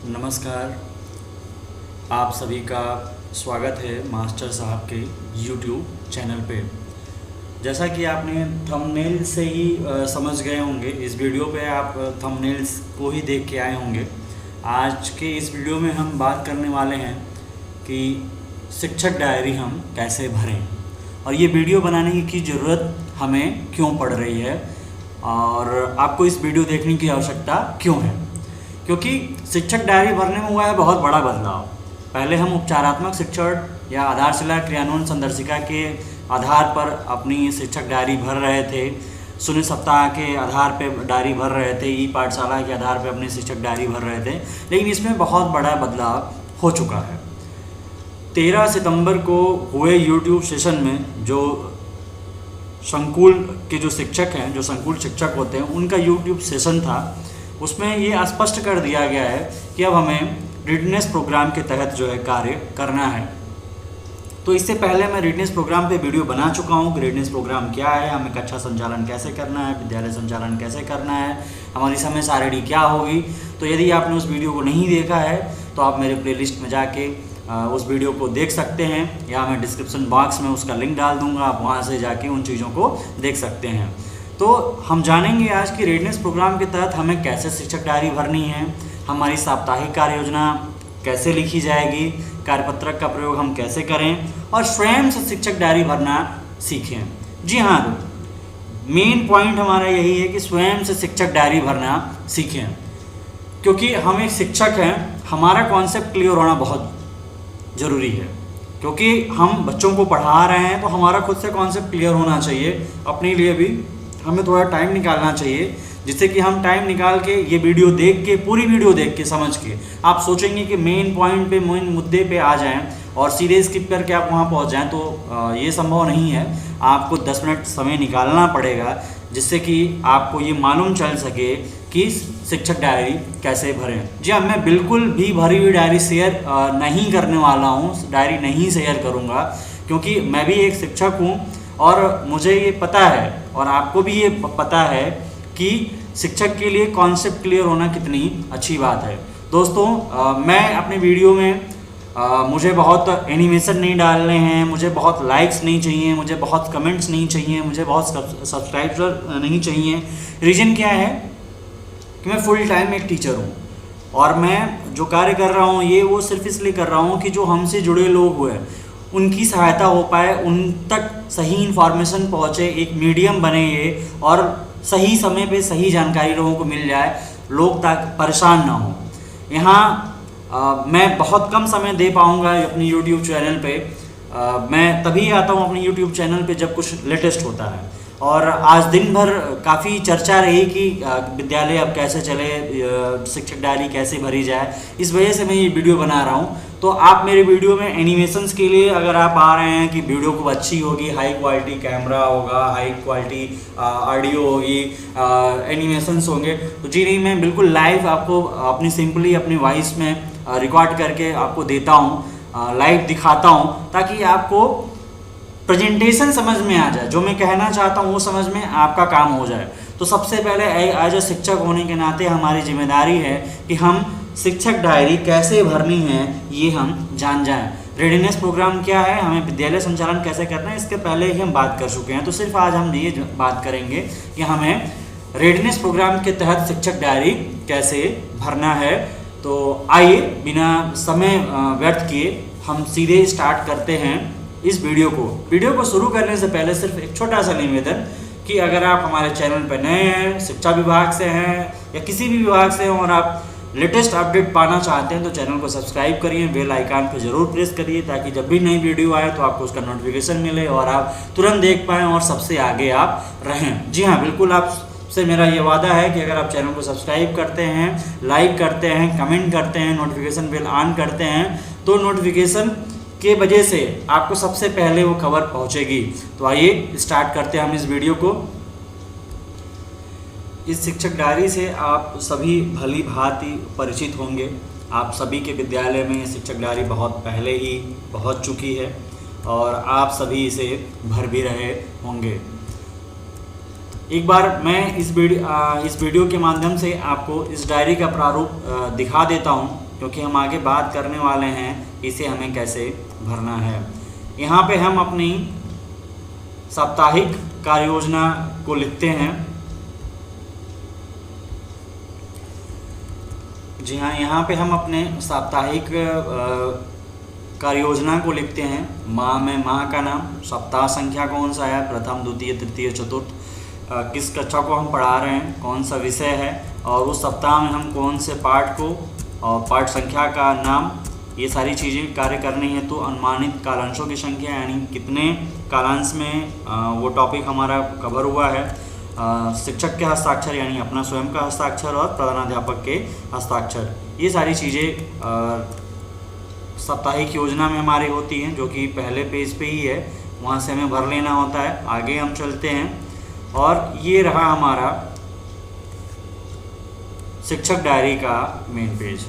नमस्कार। आप सभी का स्वागत है मास्टर साहब के YouTube चैनल पे। जैसा कि आपने थंबनेल से ही समझ गए होंगे, इस वीडियो पे आप थंबनेल्स को ही देख के आए होंगे। आज के इस वीडियो में हम बात करने वाले हैं कि शिक्षक डायरी हम कैसे भरें और ये वीडियो बनाने की ज़रूरत हमें क्यों पड़ रही है और आपको इस वीडियो देखने की आवश्यकता क्यों है। क्योंकि शिक्षक डायरी भरने में हुआ है बहुत बड़ा बदलाव। पहले हम उपचारात्मक शिक्षण या आधारशिला क्रियान्वयन संदर्शिका के आधार पर अपनी शिक्षक डायरी भर रहे थे, शून्य सप्ताह के आधार पर डायरी भर रहे थे, ई पाठशाला के आधार पर अपनी शिक्षक डायरी भर रहे थे। लेकिन इसमें बहुत बड़ा बदलाव हो चुका है। 13 सितंबर को हुए YouTube सेशन में जो संकुल के जो शिक्षक हैं, जो संकुल शिक्षक होते हैं, उनका YouTube सेशन था। उसमें ये स्पष्ट कर दिया गया है कि अब हमें रीडनेस प्रोग्राम के तहत जो है कार्य करना है। तो इससे पहले मैं रीडनेस प्रोग्राम पे वीडियो बना चुका हूँ कि रीडनेस प्रोग्राम क्या है, हमें कक्षा संचालन कैसे करना है, विद्यालय संचालन कैसे करना है, हमारी समय सारणी क्या होगी। तो यदि आपने उस वीडियो को नहीं देखा है तो आप मेरे प्लेलिस्ट में जाके उस वीडियो को देख सकते हैं, या मैं डिस्क्रिप्शन बॉक्स में उसका लिंक डाल दूँगा, आप वहाँ से जाके उन चीज़ों को देख सकते हैं। तो हम जानेंगे आज की रीडनेस प्रोग्राम के तहत हमें कैसे शिक्षक डायरी भरनी है, हमारी साप्ताहिक कार्य योजना कैसे लिखी जाएगी, कार्यपत्रक का प्रयोग हम कैसे करें और स्वयं से शिक्षक डायरी भरना सीखें। जी हाँ, मेन पॉइंट हमारा यही है कि स्वयं से शिक्षक डायरी भरना सीखें। क्योंकि हम एक शिक्षक हैं, हमारा कॉन्सेप्ट क्लियर होना बहुत ज़रूरी है। क्योंकि हम बच्चों को पढ़ा रहे हैं तो हमारा खुद से कॉन्सेप्ट क्लियर होना चाहिए। अपने लिए भी हमें थोड़ा टाइम निकालना चाहिए, जिससे कि हम टाइम निकाल के ये वीडियो देख के, पूरी वीडियो देख के, समझ के आप सोचेंगे कि मेन पॉइंट पे, मेन मुद्दे पे आ जाएं और सीधे स्किप करके आप वहाँ पहुँच जाएं, तो ये संभव नहीं है। आपको 10 मिनट समय निकालना पड़ेगा, जिससे कि आपको ये मालूम चल सके कि शिक्षक डायरी कैसे भरें। जी हाँ, मैं बिल्कुल भी भरी हुई डायरी शेयर नहीं करने वाला हूँ, डायरी नहीं शेयर करूँगा, क्योंकि मैं भी एक शिक्षक हूँ और मुझे ये पता है और आपको भी ये पता है कि शिक्षक के लिए कॉन्सेप्ट क्लियर होना कितनी अच्छी बात है। दोस्तों, मैं अपने वीडियो में मुझे बहुत एनिमेशन नहीं डालने हैं, मुझे बहुत लाइक्स नहीं चाहिए, मुझे बहुत कमेंट्स नहीं चाहिए, मुझे बहुत सब्सक्राइबर नहीं चाहिए। रीज़न क्या है कि मैं फुल टाइम एक टीचर हूँ और मैं जो कार्य कर रहा हूँ ये वो सिर्फ इसलिए कर रहा हूँ कि जो हमसे जुड़े लोग हुए उनकी सहायता हो पाए, उन तक सही इन्फॉर्मेशन पहुँचे, एक मीडियम बने ये, और सही समय पे सही जानकारी लोगों को मिल जाए, लोग तक परेशान ना हो। यहाँ मैं बहुत कम समय दे पाऊँगा अपनी YouTube चैनल पे। मैं तभी आता हूँ अपने YouTube चैनल पे जब कुछ लेटेस्ट होता है। और आज दिन भर काफ़ी चर्चा रही कि विद्यालय अब कैसे चले, शिक्षक डायरी कैसे भरी जाए, इस वजह से मैं ये वीडियो बना रहा हूँ। तो आप मेरे वीडियो में एनिमेशंस के लिए अगर आप आ रहे हैं कि वीडियो को अच्छी होगी, हाई क्वालिटी कैमरा होगा, हाई क्वालिटी ऑडियो होगी, एनिमेशंस होंगे, तो जी नहीं, मैं बिल्कुल लाइव आपको अपनी सिंपली अपनी वॉइस में रिकॉर्ड करके आपको देता हूँ, लाइव दिखाता हूँ, ताकि आपको प्रेजेंटेशन समझ में आ जाए, जो मैं कहना चाहता हूँ वो समझ में आपका काम हो जाए। तो सबसे पहले एज ए शिक्षक होने के नाते हमारी जिम्मेदारी है कि हम शिक्षक डायरी कैसे भरनी है ये हम जान जाएं। रेडीनेस प्रोग्राम क्या है, हमें विद्यालय संचालन कैसे करना है, इसके पहले ही हम बात कर चुके हैं। तो सिर्फ आज हम ये बात करेंगे कि हमें रेडीनेस प्रोग्राम के तहत शिक्षक डायरी कैसे भरना है। तो आइए बिना समय व्यर्थ किए हम सीधे स्टार्ट करते हैं इस वीडियो को शुरू करने से पहले सिर्फ एक छोटा सा निवेदन कि अगर आप हमारे चैनल पर नए हैं, शिक्षा विभाग से हैं या किसी भी विभाग से हैं और आप लेटेस्ट अपडेट पाना चाहते हैं तो चैनल को सब्सक्राइब करिए, बेल आइकन पर ज़रूर प्रेस करिए, ताकि जब भी नई वीडियो आए तो आपको उसका नोटिफिकेशन मिले और आप तुरंत देख पाएँ और सबसे आगे आप रहें। जी हाँ, बिल्कुल आपसे मेरा ये वादा है कि अगर आप चैनल को सब्सक्राइब करते हैं, लाइक करते हैं, कमेंट करते हैं, नोटिफिकेशन बेल ऑन करते हैं, तो नोटिफिकेशन के वजह से आपको सबसे पहले वो खबर पहुंचेगी। तो आइए स्टार्ट करते हैं हम इस वीडियो को। इस शिक्षक डायरी से आप सभी भली भांति परिचित होंगे। आप सभी के विद्यालय में शिक्षक डायरी बहुत पहले ही पहुंच चुकी है और आप सभी इसे भर भी रहे होंगे। एक बार मैं इस वीडियो के माध्यम से आपको इस डायरी का प्रारूप दिखा देता हूं। क्योंकि हम आगे बात करने वाले हैं इसे हमें कैसे भरना है। यहाँ पे हम अपनी साप्ताहिक कार्य योजना को लिखते हैं। जी हाँ, यहाँ पे हम अपने साप्ताहिक कार्य योजना को लिखते हैं। माह में माह का नाम, सप्ताह संख्या कौन सा है, प्रथम द्वितीय तृतीय चतुर्थ, किस कक्षा को हम पढ़ा रहे हैं, कौन सा विषय है, और उस सप्ताह में हम कौन से पाठ को और पाठ संख्या का नाम, ये सारी चीज़ें कार्य करनी है। तो अनुमानित कालांशों की संख्या यानी कितने कालांश में वो टॉपिक हमारा कवर हुआ है, शिक्षक के हस्ताक्षर यानी अपना स्वयं का हस्ताक्षर और प्रधानाध्यापक के हस्ताक्षर, ये सारी चीज़ें साप्ताहिक योजना में हमारी होती हैं, जो कि पहले पेज पे ही है, वहाँ से हमें भर लेना होता है। आगे हम चलते हैं और ये रहा हमारा शिक्षक डायरी का मेन पेज।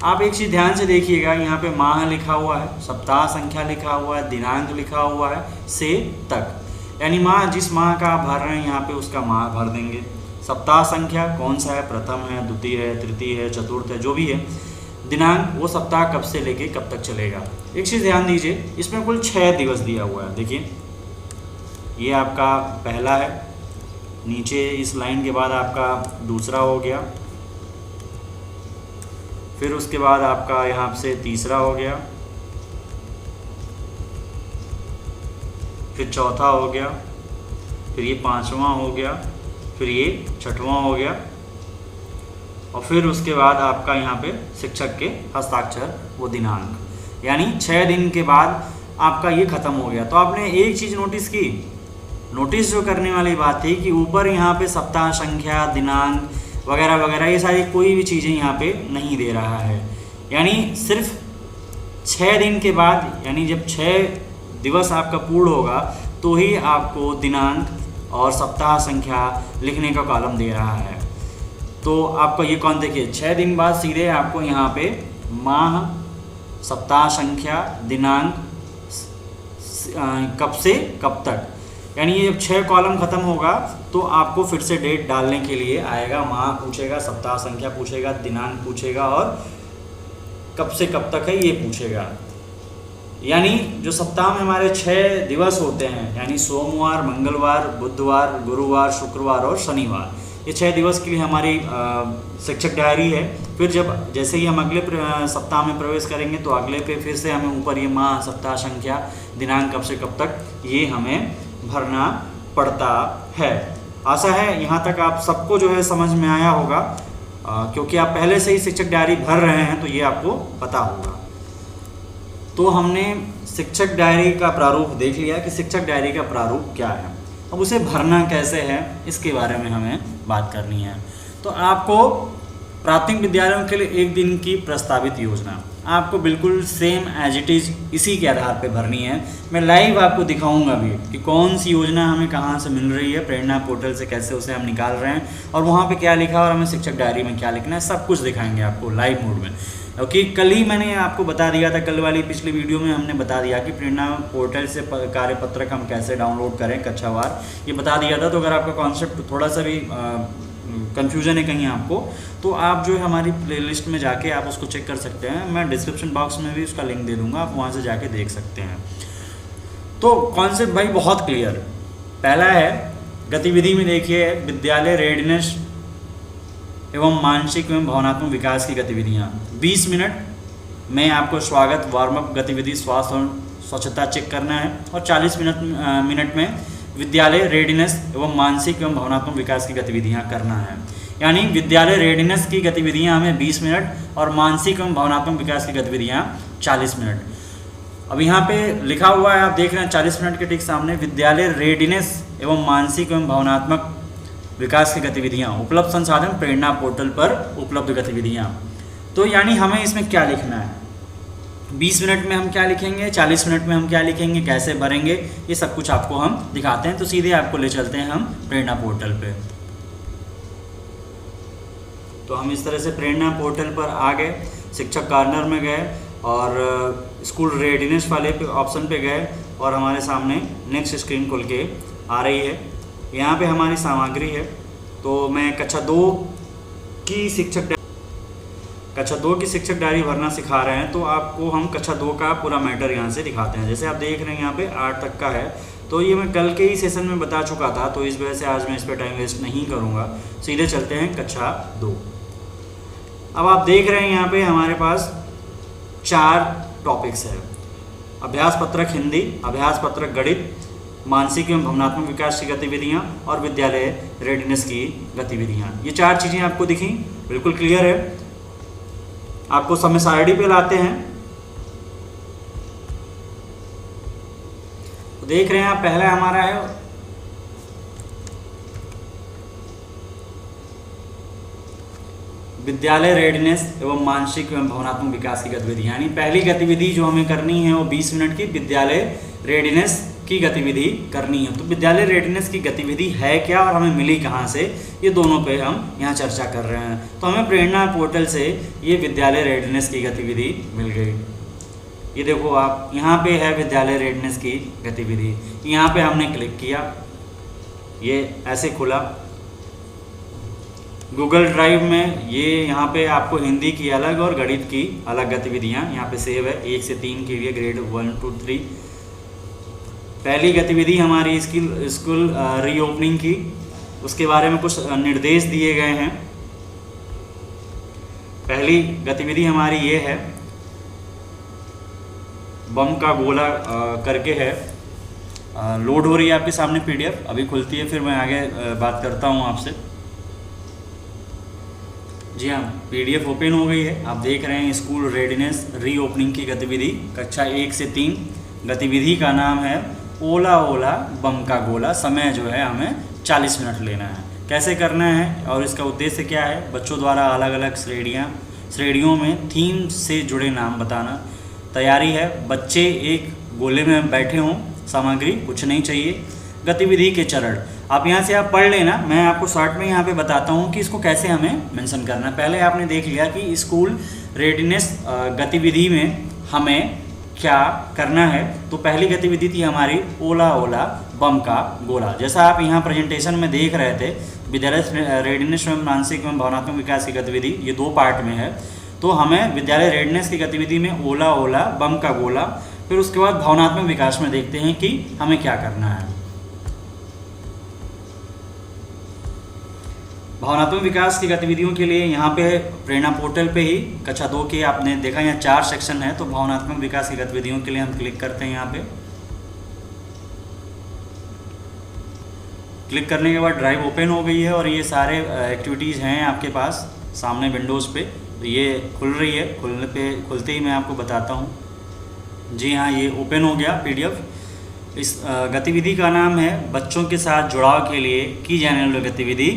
आप एक चीज़ ध्यान से देखिएगा, यहाँ पे माह लिखा हुआ है, सप्ताह संख्या लिखा हुआ है, दिनांक लिखा हुआ है, से तक, यानी माह जिस माह का आप भर रहे हैं यहाँ पे उसका माह भर देंगे। सप्ताह संख्या कौन सा है, प्रथम है, द्वितीय है, तृतीय है, चतुर्थ है, जो भी है। दिनांक वो सप्ताह कब से लेके कब तक चलेगा। एक चीज़ ध्यान दीजिए, इसमें कुल 6 दिवस दिया हुआ है। देखिए ये आपका पहला है, नीचे इस लाइन के बाद आपका दूसरा हो गया, फिर उसके बाद आपका यहाँ से तीसरा हो गया, फिर चौथा हो गया, फिर ये 5वां हो गया, फिर ये 6वां हो गया, और फिर उसके बाद आपका यहाँ पे शिक्षक के हस्ताक्षर वो दिनांक, यानी 6 दिन के बाद आपका ये ख़त्म हो गया। तो आपने एक चीज़ नोटिस की, नोटिस जो करने वाली बात थी कि ऊपर यहाँ पे सप्ताह संख्या, दिनांक वगैरह वगैरह ये सारी कोई भी चीज़ें यहाँ पे नहीं दे रहा है, यानी सिर्फ 6 दिन के बाद, यानी जब 6 दिवस आपका पूर्ण होगा तो ही आपको दिनांक और सप्ताह संख्या लिखने का कॉलम दे रहा है। तो आपको ये कौन, देखिए 6 दिन बाद सीधे आपको यहाँ पे माह, सप्ताह संख्या, दिनांक, कब से कब तक, यानी ये जब 6 कॉलम ख़त्म होगा तो आपको फिर से डेट डालने के लिए आएगा। माह पूछेगा, सप्ताह संख्या पूछेगा, दिनांक पूछेगा और कब से कब तक है ये पूछेगा। यानी जो सप्ताह में हमारे 6 दिवस होते हैं, यानी सोमवार, मंगलवार, बुधवार, गुरुवार, शुक्रवार और शनिवार, ये 6 दिवस के लिए हमारी शिक्षक डायरी है। फिर जब जैसे ही हम अगले सप्ताह में प्रवेश करेंगे तो अगले पे फिर से हमें ऊपर ये माह, सप्ताह संख्या, दिनांक कब से कब तक ये हमें भरना पड़ता है। आशा है यहाँ तक आप सबको जो है समझ में आया होगा, क्योंकि आप पहले से ही शिक्षक डायरी भर रहे हैं तो ये आपको पता होगा। तो हमने शिक्षक डायरी का प्रारूप देख लिया कि शिक्षक डायरी का प्रारूप क्या है। अब उसे भरना कैसे है इसके बारे में हमें बात करनी है। तो आपको प्राथमिक विद्यालयों के लिए 1 दिन की प्रस्तावित योजना आपको बिल्कुल सेम एज इट इज़ इसी के आधार पे भरनी है। मैं लाइव आपको दिखाऊंगा भी कि कौन सी योजना हमें कहाँ से मिल रही है, प्रेरणा पोर्टल से कैसे उसे हम निकाल रहे हैं और वहाँ पे क्या लिखा और हमें शिक्षक डायरी में क्या लिखना है, सब कुछ दिखाएंगे आपको लाइव मोड में। क्योंकि कल ही मैंने आपको बता दिया था, कल वाली पिछली वीडियो में हमने बता दिया कि प्रेरणा पोर्टल से कार्यपत्रक हम कैसे डाउनलोड करें कक्षावार, ये बता दिया था। तो अगर आपका कॉन्सेप्ट थोड़ा सा भी कन्फ्यूजन है कहीं आपको, तो आप जो है हमारी प्लेलिस्ट में जाके आप उसको चेक कर सकते हैं। मैं डिस्क्रिप्शन बॉक्स में भी उसका लिंक दे दूँगा, आप वहाँ से जाके देख सकते हैं। तो कॉन्सेप्ट भाई बहुत क्लियर। पहला है गतिविधि में, देखिए विद्यालय रेडिनेस एवं मानसिक एवं भावनात्मक विकास की गतिविधियाँ। 20 मिनट में आपको स्वागत, वार्म अप गतिविधि, स्वास्थ्य और स्वच्छता चेक करना है, और 40 मिनट में विद्यालय रेडिनेस एवं मानसिक एवं भावनात्मक विकास की गतिविधियाँ करना है। यानी विद्यालय रेडिनेस की गतिविधियाँ हमें 20 मिनट और मानसिक एवं भावनात्मक विकास की गतिविधियाँ 40 मिनट। अब यहाँ पे लिखा हुआ है, आप देख रहे हैं 40 मिनट के ठीक सामने विद्यालय रेडिनेस एवं मानसिक एवं भावनात्मक विकास की गतिविधियाँ, उपलब्ध संसाधन प्रेरणा पोर्टल पर उपलब्ध गतिविधियाँ। तो यानी हमें इसमें क्या लिखना है, 20 मिनट में हम क्या लिखेंगे, 40 मिनट में हम क्या लिखेंगे, कैसे भरेंगे, ये सब कुछ आपको हम दिखाते हैं। तो सीधे आपको ले चलते हैं हम प्रेरणा पोर्टल पे। तो हम इस तरह से प्रेरणा पोर्टल पर आ गए, शिक्षक कॉर्नर में गए और स्कूल रेडिनेस वाले पे ऑप्शन पे गए और हमारे सामने नेक्स्ट स्क्रीन खुल के आ रही है। यहाँ पे हमारी सामग्री है। तो मैं कक्षा 2 की शिक्षक कक्षा 2 की शिक्षक डायरी भरना सिखा रहे हैं, तो आपको हम कक्षा 2 का पूरा मैटर यहाँ से दिखाते हैं। जैसे आप देख रहे हैं यहाँ पे 8 तक का है, तो ये मैं कल के ही सेशन में बता चुका था, तो इस वजह से आज मैं इस पर टाइम वेस्ट नहीं करूँगा, सीधे चलते हैं कक्षा 2। अब आप देख रहे हैं यहाँ पे हमारे पास 4 टॉपिक्स है। अभ्यास पत्रक हिंदी, अभ्यास पत्रक गणित, मानसिक एवं भावनात्मक विकास की गतिविधियाँ और विद्यालय रेडीनेस की गतिविधियाँ। ये 4 चीज़ें आपको दिखी, बिल्कुल क्लियर है। आपको समय सारणी पे लाते हैं, तो देख रहे हैं आप, पहला हमारा है विद्यालय रेडीनेस एवं मानसिक एवं भावनात्मक विकास की गतिविधि। यानी पहली गतिविधि जो हमें करनी है वो 20 मिनट की विद्यालय रेडीनेस की गतिविधि करनी है। तो विद्यालय रेडीनेस की गतिविधि है क्या और हमें मिली कहाँ से, ये दोनों पे हम यहाँ चर्चा कर रहे हैं। तो हमें प्रेरणा पोर्टल से ये विद्यालय रेडीनेस की गतिविधि मिल गई। ये देखो आप, यहाँ पे है विद्यालय रेडीनेस की गतिविधि, यहाँ पे हमने क्लिक किया, ये ऐसे खुला। गूगल ड्राइव में ये यहाँ पे आपको हिंदी की अलग और गणित की अलग गतिविधियाँ यहाँ पे सेव है, 1 से 3 के लिए ग्रेड 1 to 3। पहली गतिविधि हमारी स्कूल रीओपनिंग की, उसके बारे में कुछ निर्देश दिए गए हैं। पहली गतिविधि हमारी ये है, बम का गोला करके है। लोड हो रही है आपके सामने पीडीएफ, अभी खुलती है, फिर मैं आगे बात करता हूँ आपसे। जी हाँ, पीडीएफ ओपन हो गई है। आप देख रहे हैं स्कूल रेडीनेस रीओपनिंग की गतिविधि, कक्षा 1 से 3। गतिविधि का नाम है ओला ओला बम का गोला। समय जो है हमें 40 मिनट लेना है। कैसे करना है और इसका उद्देश्य क्या है, बच्चों द्वारा अलग अलग श्रेणियों में थीम से जुड़े नाम बताना। तैयारी है, बच्चे एक गोले में बैठे हों, सामग्री कुछ नहीं चाहिए। गतिविधि के चरण आप यहाँ से आप पढ़ लेना, मैं आपको शॉर्ट में यहाँ पे बताता हूँ कि इसको कैसे हमें मेंशन करना है। पहले आपने देख लिया कि स्कूल रेडीनेस गतिविधि में हमें क्या करना है। तो पहली गतिविधि थी हमारी ओला ओला बम का गोला। जैसा आप यहाँ प्रेजेंटेशन में देख रहे थे, विद्यालय रेडीनेस एवं मानसिक एवं भावनात्मक विकास की गतिविधि ये 2 पार्ट में है। तो हमें विद्यालय रेडीनेस की गतिविधि में ओला ओला बम का गोला, फिर उसके बाद भावनात्मक विकास में देखते हैं कि हमें क्या करना है। भावनात्मक विकास की गतिविधियों के लिए यहाँ पे प्रेरणा पोर्टल पे ही कक्षा 2 के आपने देखा यहाँ 4 सेक्शन है। तो भावनात्मक विकास की गतिविधियों के लिए हम क्लिक करते हैं। यहाँ पे क्लिक करने के बाद ड्राइव ओपन हो गई है और ये सारे एक्टिविटीज़ हैं आपके पास सामने विंडोज़ पे। तो ये खुल रही है, खुलते ही मैं आपको बताता हूँ। जी हाँ, ये ओपन हो गया पीडीएफ। इस गतिविधि का नाम है बच्चों के साथ जुड़ाव के लिए की जाने वाली गतिविधि।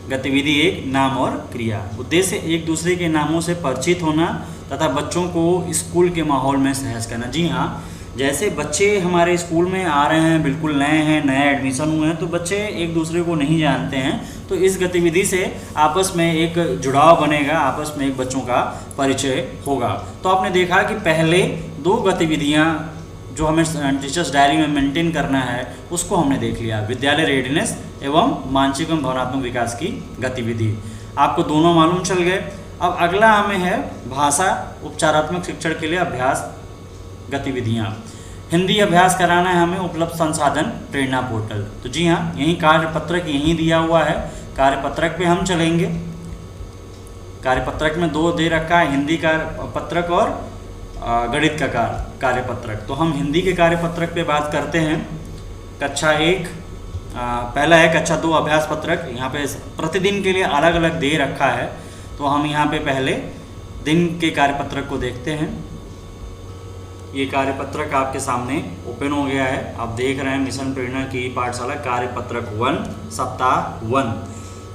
गतिविधि 1, नाम और क्रिया। उद्देश्य एक दूसरे के नामों से परिचित होना तथा बच्चों को स्कूल के माहौल में सहज करना। जी हाँ, जैसे बच्चे हमारे स्कूल में आ रहे हैं, बिल्कुल नए हैं, नए एडमिशन हुए हैं, तो बच्चे एक दूसरे को नहीं जानते हैं। तो इस गतिविधि से आपस में एक जुड़ाव बनेगा, आपस में एक बच्चों का परिचय होगा। तो आपने देखा कि पहले 2 गतिविधियाँ जो हमें टीचर्स डायरी में मेंटेन करना है उसको हमने देख लिया, विद्यालय रेडीनेस एवं मानसिक एवं भावनात्मक विकास की गतिविधि। आपको दोनों मालूम चल गए। अब अगला हमें है भाषा उपचारात्मक शिक्षण के लिए अभ्यास गतिविधियाँ। हिंदी अभ्यास कराना है हमें, उपलब्ध संसाधन प्रेरणा पोर्टल। तो जी हाँ, यही कार्यपत्रक यहीं दिया हुआ है। कार्यपत्रक पे हम चलेंगे। कार्यपत्रक में 2 दे रखा है, हिंदी का पत्रक और गणित का कार्यपत्रक। तो हम हिंदी के कार्यपत्रक पे बात करते हैं। कक्षा 1 पहला है कक्षा 2 अभ्यास पत्रक। यहाँ पे प्रतिदिन के लिए अलग अलग दे रखा है। तो हम यहाँ पे पहले दिन के कार्यपत्रक को देखते हैं। ये कार्यपत्रक आपके सामने ओपन हो गया है। आप देख रहे हैं मिशन प्रेरणा की पाठशाला कार्यपत्रक 1 सप्ताह 1।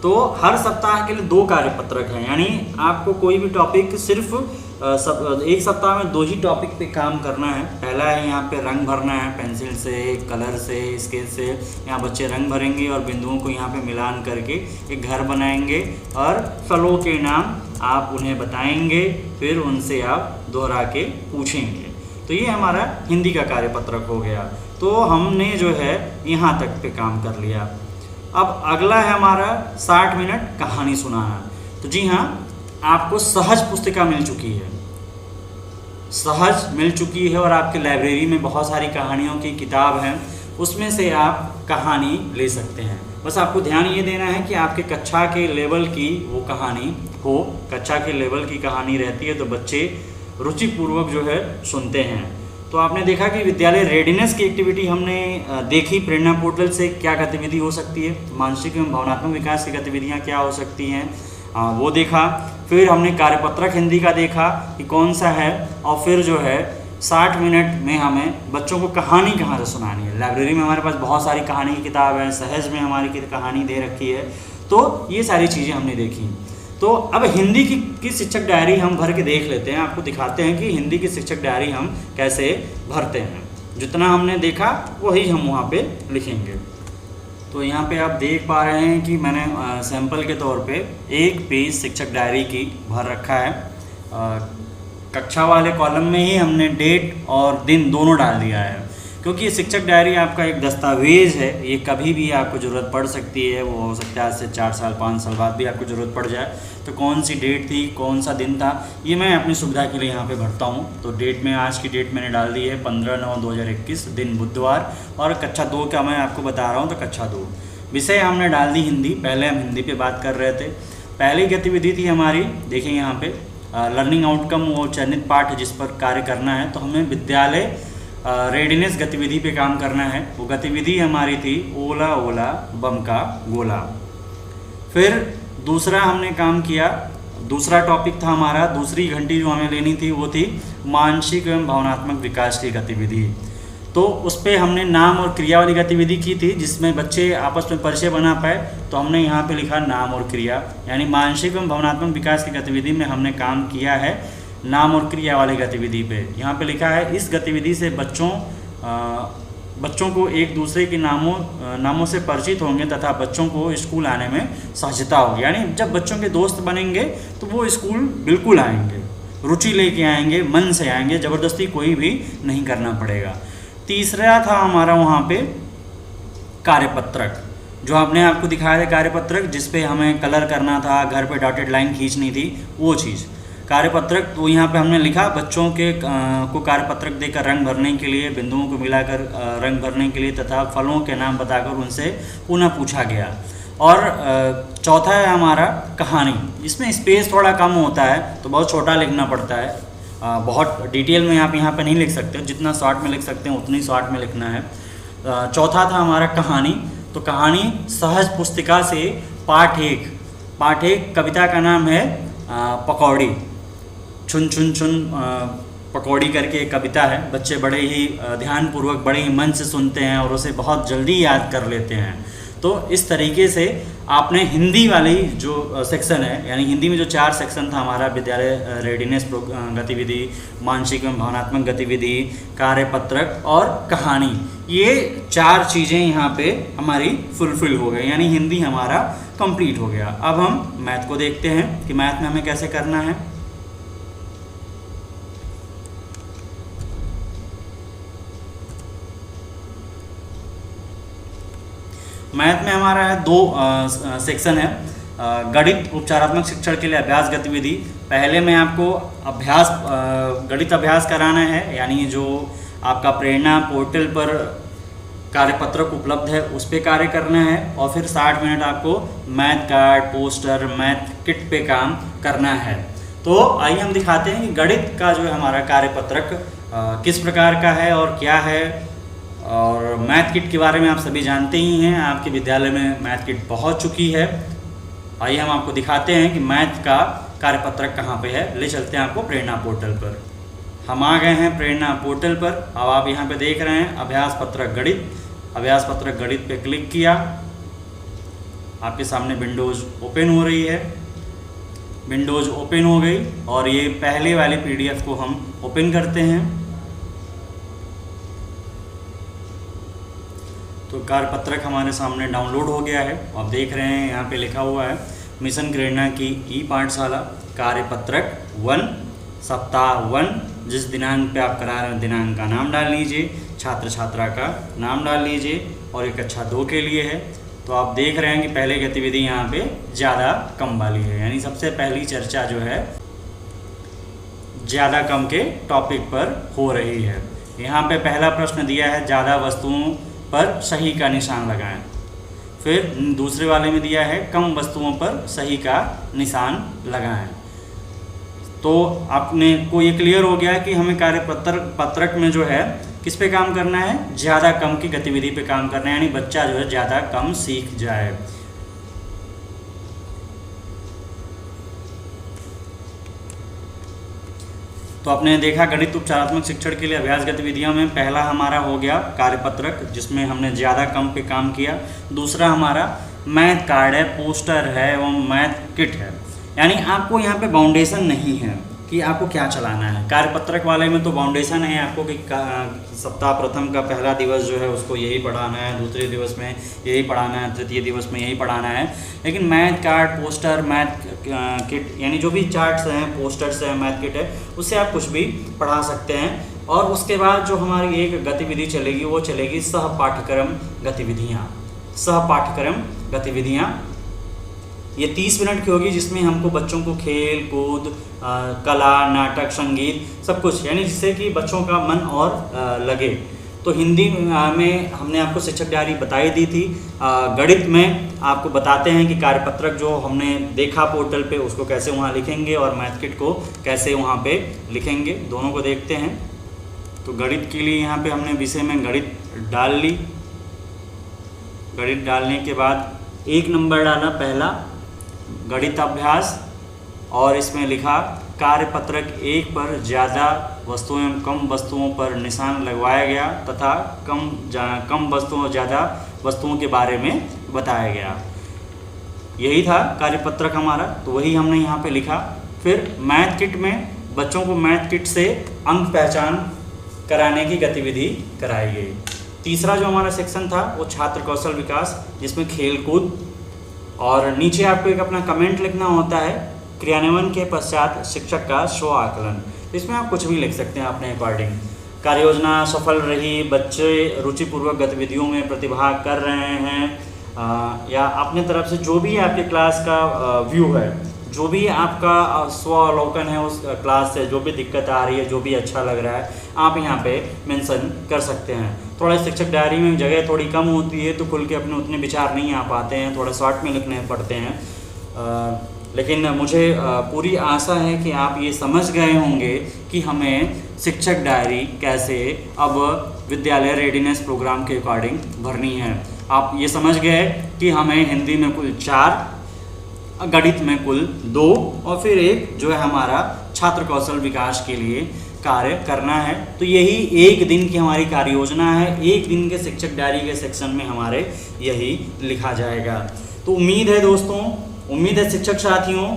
तो हर सप्ताह के लिए 2 कार्यपत्रक हैं, यानी आपको कोई भी टॉपिक सिर्फ एक सप्ताह में 2 ही टॉपिक पे काम करना है। पहला है यहाँ पे रंग भरना है, पेंसिल से, कलर से, स्केच से। यहाँ बच्चे रंग भरेंगे और बिंदुओं को यहाँ पे मिलान करके एक घर बनाएंगे और फलों के नाम आप उन्हें बताएंगे, फिर उनसे आप दोहरा के पूछेंगे। तो ये हमारा हिंदी का कार्यपत्रक हो गया। तो हमने जो है यहाँ तक पे काम कर लिया। अब अगला है हमारा 60 मिनट कहानी सुनाना। तो जी हाँ, आपको सहज पुस्तिका मिल चुकी है, सहज मिल चुकी है और आपके लाइब्रेरी में बहुत सारी कहानियों की किताब हैं, उसमें से आप कहानी ले सकते हैं। बस आपको ध्यान ये देना है कि आपके कक्षा के लेवल की वो कहानी हो, कक्षा के लेवल की कहानी रहती है तो बच्चे रुचिपूर्वक जो है सुनते हैं। तो आपने देखा कि विद्यालय रेडिनेस की एक्टिविटी हमने देखी, प्रेरणा पोर्टल से क्या गतिविधि हो सकती है, मानसिक एवं भावनात्मक विकास की गतिविधियाँ क्या हो सकती हैं, वो देखा। फिर हमने कार्यपत्रक हिंदी का देखा कि कौन सा है, और फिर जो है 60 मिनट में हमें बच्चों को कहानी कहाँ से सुनानी है। लाइब्रेरी में हमारे पास बहुत सारी कहानी की किताब है, सहज में हमारी कहानी दे रखी है, तो ये सारी चीज़ें हमने देखी। तो अब हिंदी की शिक्षक डायरी हम भर के देख लेते हैं, आपको दिखाते हैं कि हिंदी की शिक्षक डायरी हम कैसे भरते हैं। जितना हमने देखा वही हम वहाँ पे लिखेंगे। तो यहाँ पे आप देख पा रहे हैं कि मैंने सैंपल के तौर पे एक पेज शिक्षक डायरी की भर रखा है। कक्षा वाले कॉलम में ही हमने डेट और दिन दोनों डाल दिया है, क्योंकि ये शिक्षक डायरी आपका एक दस्तावेज़ है, ये कभी भी आपको ज़रूरत पड़ सकती है। वो हो सकता है आज से 4 साल 5 साल बाद भी आपको ज़रूरत पड़ जाए। तो कौन सी डेट थी, कौन सा दिन था, ये मैं अपनी सुविधा के लिए यहाँ पे भरता हूँ। तो डेट में आज की डेट मैंने डाल दी है 15/9/2021, दिन बुधवार, और कक्षा 2 का मैं आपको बता रहा हूँ। तो कक्षा 2 विषय हमने डाल दी हिंदी। पहले हम हिंदी पे बात कर रहे थे। पहली गतिविधि थी हमारी, देखिए यहाँ पे लर्निंग आउटकम, वो चयनित पाठ है जिस पर कार्य करना है। तो हमें विद्यालय रेडिनेस गतिविधि पे काम करना है। वो गतिविधि हमारी थी ओला ओला बम का गोला। फिर दूसरा हमने काम किया, दूसरा टॉपिक था हमारा, दूसरी घंटी जो हमें लेनी थी वो थी मानसिक एवं भावनात्मक विकास की गतिविधि। तो उस पर हमने नाम और क्रिया वाली गतिविधि की थी, जिसमें बच्चे आपस में परिचय बना पाए। तो हमने यहाँ पे लिखा नाम और क्रिया, यानी मानसिक एवं भावनात्मक विकास की गतिविधि में हमने काम किया है नाम और क्रिया वाली गतिविधि पे। यहाँ पे लिखा है इस गतिविधि से बच्चों को एक दूसरे के नामों से परिचित होंगे तथा बच्चों को स्कूल आने में सहजता होगी। यानी जब बच्चों के दोस्त बनेंगे तो वो स्कूल बिल्कुल आएंगे, रुचि लेके आएंगे, मन से आएंगे, ज़बरदस्ती कोई भी नहीं करना पड़ेगा। तीसरा था हमारा वहाँ पे कार्यपत्रक, जो आपने आपको दिखाया था कार्यपत्रक, जिस पे हमें कलर करना था, घर पे डॉटेड लाइन खींचनी थी, वो चीज़ कार्यपत्रक। तो यहाँ पे हमने लिखा बच्चों के को कार्यपत्रक देकर रंग भरने के लिए, बिंदुओं को मिलाकर रंग भरने के लिए तथा फलों के नाम बताकर उनसे पुनः पूछा गया। और चौथा है हमारा कहानी। इसमें स्पेस थोड़ा कम होता है तो बहुत छोटा लिखना पड़ता है, बहुत डिटेल में आप यहाँ पे नहीं लिख सकते, जितना शॉर्ट में लिख सकते हैं उतनी शॉर्ट में लिखना है। चौथा था हमारा कहानी। तो कहानी सहज पुस्तिका से पाठ एक कविता का नाम है पकौड़ी। चुन चुन चुन पकौड़ी करके एक कविता है। बच्चे बड़े ही ध्यानपूर्वक, बड़े ही मन से सुनते हैं और उसे बहुत जल्दी याद कर लेते हैं। तो इस तरीके से आपने हिंदी वाली जो सेक्शन है, यानी हिंदी में जो 4 सेक्शन था हमारा, विद्यालय रेडिनेस गतिविधि, मानसिक एवं भावनात्मक गतिविधि, कार्यपत्रक और कहानी, ये 4 चीज़ें यहाँ पे हमारी फुलफिल हो गई, यानी हिंदी हमारा कंप्लीट हो गया। अब हम मैथ को देखते हैं कि मैथ में हमें कैसे करना है। मैथ में हमारा है 2 सेक्शन है। गणित उपचारात्मक शिक्षण के लिए अभ्यास गतिविधि। पहले में आपको गणित अभ्यास कराना है, यानी जो आपका प्रेरणा पोर्टल पर कार्यपत्रक उपलब्ध है उस पर कार्य करना है। और फिर 60 मिनट आपको math card, poster, math kit पे काम करना है। तो आइए हम दिखाते हैं कि गणित का जो है हमारा कार्यपत्रक किस प्रकार का है और क्या है। और मैथ किट के बारे में आप सभी जानते ही हैं, आपके विद्यालय में मैथ किट पहुंच चुकी है। आइए हम आपको दिखाते हैं कि मैथ का कार्यपत्रक कहाँ पे है। ले चलते हैं आपको प्रेरणा पोर्टल पर। हम आ गए हैं प्रेरणा पोर्टल पर। अब आप यहाँ पे देख रहे हैं अभ्यास पत्रक गणित। अभ्यास पत्रक गणित पे क्लिक किया, आपके सामने विंडोज़ ओपन हो रही है। विंडोज़ ओपन हो गई और ये पहले वाले PDF को हम ओपन करते हैं। तो कार्यपत्रक हमारे सामने डाउनलोड हो गया है। आप देख रहे हैं यहाँ पे लिखा हुआ है मिशन प्रेरणा की ई-पाठशाला कार्यपत्रक 1 सप्ताह 1। जिस दिनांक पे आप करा रहे हैं दिनांक का नाम डाल लीजिए, छात्र छात्रा का नाम डाल लीजिए। और ये कक्षा 2 के लिए है। तो आप देख रहे हैं कि पहले गतिविधि यहाँ पे ज़्यादा कम वाली है, यानी सबसे पहली चर्चा जो है ज़्यादा कम के टॉपिक पर हो रही है। यहाँ पे पहला प्रश्न दिया है ज़्यादा वस्तुओं पर सही का निशान लगाएं। फिर दूसरे वाले में दिया है कम वस्तुओं पर सही का निशान लगाएं। तो आपने को ये क्लियर हो गया कि हमें पत्रक में जो है किस पे काम करना है, ज़्यादा कम की गतिविधि पे काम करना है, यानी बच्चा जो है ज़्यादा कम सीख जाए। तो आपने देखा गणित उपचारात्मक शिक्षण के लिए अभ्यास गतिविधियों में पहला हमारा हो गया कार्यपत्रक, जिसमें हमने ज़्यादा कम पे काम किया। दूसरा हमारा मैथ कार्ड है, पोस्टर है एवं मैथ किट है, यानी आपको यहाँ पे बाउंडेशन नहीं है कि आपको क्या चलाना है। कार्यपत्रक वाले में तो बाउंडेशन है आपको कि सप्ताह प्रथम का पहला दिवस जो है उसको यही पढ़ाना है, दूसरे दिवस में यही पढ़ाना है, तृतीय दिवस में यही पढ़ाना है। लेकिन math card, poster, math kit यानी जो भी चार्ट्स हैं, पोस्टर्स हैं, मैथ किट है, उससे आप कुछ भी पढ़ा सकते हैं। और उसके बाद जो हमारी एक गतिविधि चलेगी वो चलेगी सह पाठ्यक्रम गतिविधियाँ। सह पाठ्यक्रम गतिविधियाँ ये 30 मिनट की होगी, जिसमें हमको बच्चों को खेल कूद, कला, नाटक, संगीत सब कुछ, यानी जिससे कि बच्चों का मन और लगे। तो हिंदी में हमने आपको शिक्षक डायरी बताई दी थी। गणित में आपको बताते हैं कि कार्यपत्रक जो हमने देखा पोर्टल पे उसको कैसे वहाँ लिखेंगे और मैथ किट को कैसे वहाँ पे लिखेंगे, दोनों को देखते हैं। तो गणित के लिए यहाँ पे हमने विषय में गणित डाल ली। गणित डालने के बाद 1 नंबर डाला पहला गणित अभ्यास, और इसमें लिखा कार्यपत्रक 1 पर ज़्यादा वस्तुओं एवं कम वस्तुओं पर निशान लगवाया गया तथा कम वस्तुओं ज़्यादा वस्तुओं के बारे में बताया गया। यही था कार्यपत्रक हमारा, तो वही हमने यहाँ पे लिखा। फिर मैथ किट में बच्चों को मैथ किट से अंक पहचान कराने की गतिविधि कराई गई। तीसरा जो हमारा सेक्शन था वो छात्र कौशल विकास, जिसमें खेल कूद, और नीचे आपको एक अपना कमेंट लिखना होता है क्रियान्वयन के पश्चात शिक्षक का स्व आकलन। इसमें आप कुछ भी लिख सकते हैं अपने अकॉर्डिंग। कार्य योजना सफल रही, बच्चे रुचिपूर्वक गतिविधियों में प्रतिभाग कर रहे हैं, या अपने तरफ से जो भी आपके क्लास का व्यू है, जो भी आपका स्वावलोकन है उस क्लास से, जो भी दिक्कत आ रही है, जो भी अच्छा लग रहा है, आप यहाँ पे मेंशन कर सकते हैं। थोड़ा शिक्षक डायरी में जगह थोड़ी कम होती है तो खुल के अपने उतने विचार नहीं आ पाते हैं, थोड़ा शॉर्ट में लिखने पड़ते हैं। लेकिन मुझे पूरी आशा है कि आप ये समझ गए होंगे कि हमें शिक्षक डायरी कैसे अब विद्यालय रेडीनेस प्रोग्राम के अकॉर्डिंग भरनी है। आप ये समझ गए कि हमें हिंदी में कुल 4, गणित में कुल 2, और फिर एक जो है हमारा छात्र कौशल विकास के लिए कार्य करना है। तो यही 1 दिन की हमारी कार्य योजना है। 1 दिन के शिक्षक डायरी के सेक्शन में हमारे यही लिखा जाएगा। तो उम्मीद है दोस्तों, उम्मीद है शिक्षक साथियों,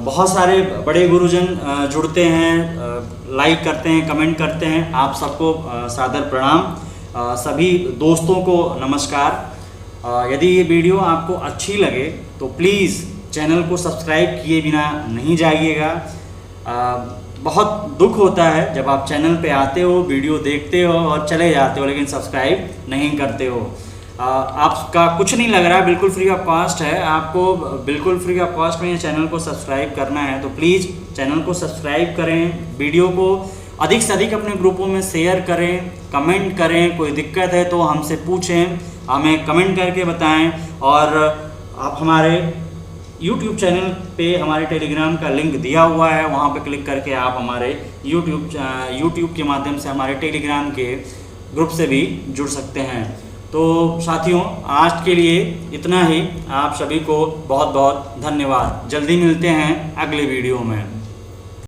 बहुत सारे बड़े गुरुजन जुड़ते हैं, लाइक करते हैं, कमेंट करते हैं। आप सबको सादर प्रणाम। सभी दोस्तों को नमस्कार। यदि ये वीडियो आपको अच्छी लगे तो प्लीज़ चैनल को सब्सक्राइब किए बिना नहीं जाइएगा। बहुत दुख होता है जब आप चैनल पे आते हो, वीडियो देखते हो और चले जाते हो, लेकिन सब्सक्राइब नहीं करते हो। आपका कुछ नहीं लग रहा है, बिल्कुल फ्री ऑफ कॉस्ट है। आपको बिल्कुल फ्री ऑफ कॉस्ट में चैनल को सब्सक्राइब करना है, तो प्लीज़ चैनल को सब्सक्राइब करें, वीडियो को अधिक से अधिक अपने ग्रुपों में शेयर करें, कमेंट करें। कोई दिक्कत है तो हमसे पूछें, हमें कमेंट करके बताएं। और आप हमारे YouTube चैनल पे हमारे टेलीग्राम का लिंक दिया हुआ है, वहाँ पे क्लिक करके आप हमारे YouTube के माध्यम से हमारे टेलीग्राम के ग्रुप से भी जुड़ सकते हैं। तो साथियों, आज के लिए इतना ही। आप सभी को बहुत बहुत धन्यवाद। जल्दी मिलते हैं अगले वीडियो में।